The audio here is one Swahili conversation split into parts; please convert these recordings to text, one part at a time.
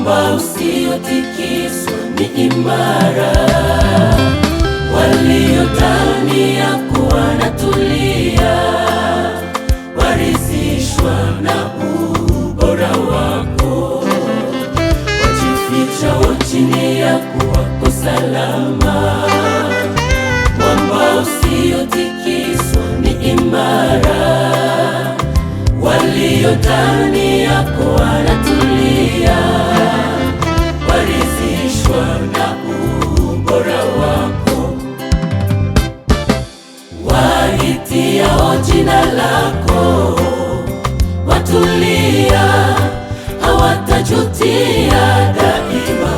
mwamba usiotikiswa ni imara. Waliodhania kuwa wanatulia waridhishwa na ubora wako, wajificha chini yako wako salama. Mwamba usiotikiswa ni imara. Waliodhania kuwa wanatulia waridhishwa na ubora wako, waitiao jina lako watulia, hawatajutia daima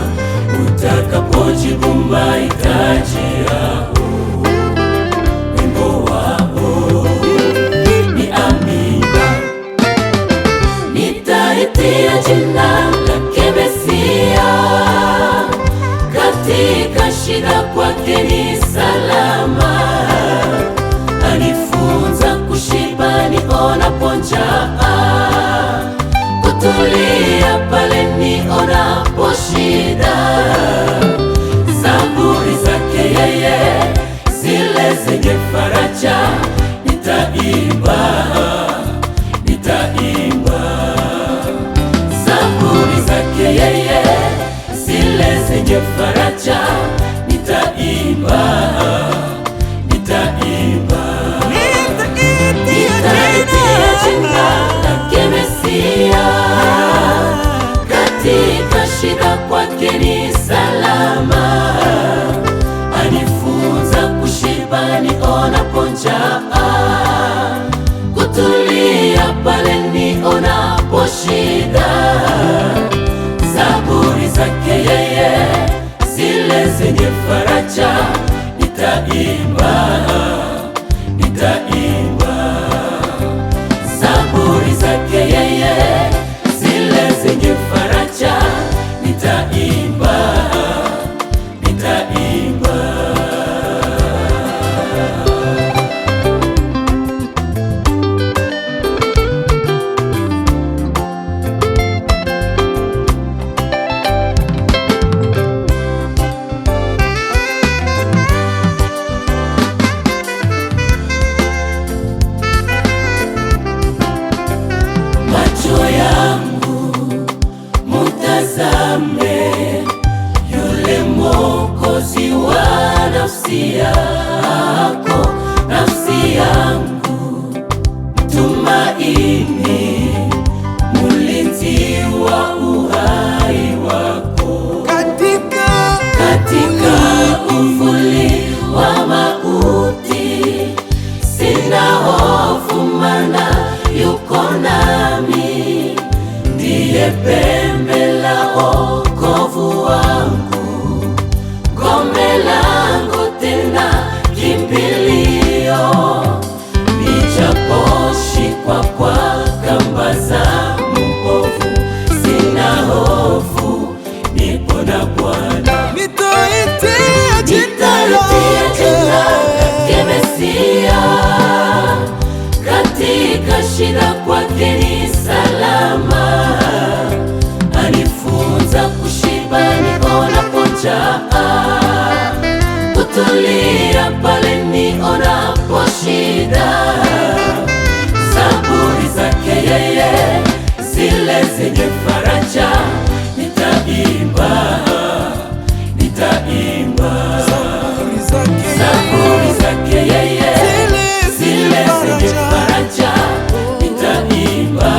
utakapojibu mahitaji yao. Wimbo wao ni amina. Nitaitia jina lake Mesia, katika shida kwake ni salama. Anifunza kushiba nionapo njaa, kutulia pale nionapo shida. Zaburi zake yeye zile zenye faraja, nitaimba, nitaimba. Zaburi zake yeye zile zenye faraja, nitaimba, nitaimba. Nitaitia jina lake Mesia, katika shida kwake ni salama. Anifunza kushiba nionapo njaa, kutulia pale nionapo shida. Zaburi zake yeye zile zenye faraja, nitaimba, nitaimba. Zaburi zake yeye zile zenye faraja, nitaimba, nitaimba. Macho yangu mutazame yule Mwokozi wa nafsi yako, nafsi yangu tumaini, mulinzi wa uhai wako. Katika uvuli wa mauti sina hofu, maana yuko nami. Ndiye pembe la wokovu wangu, ngome langu tena kimbilio. Nijaposhikwa kwa kamba za mwovu, sina hofu, nipo na Bwana. Nitaitia jina lake Mesia, katika shida kwake ni salama. Anifunza kushiba nionapo njaa, kutulia pale nionapo shida. Zaburi zake yeye zile zenye faraja, nitaimba, nitaimba. Zaburi zake yeye zile zenye faraja, nitaimba,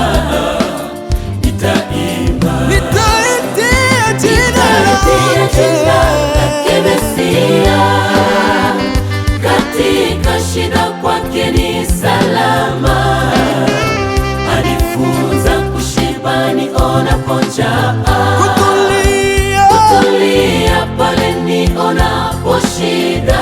nitaimba. Nitaitia jina lake Mesia, katika shida kwake ni salama. Anifunza kushiba nionapo njaa, kutulia pale nionapo shida.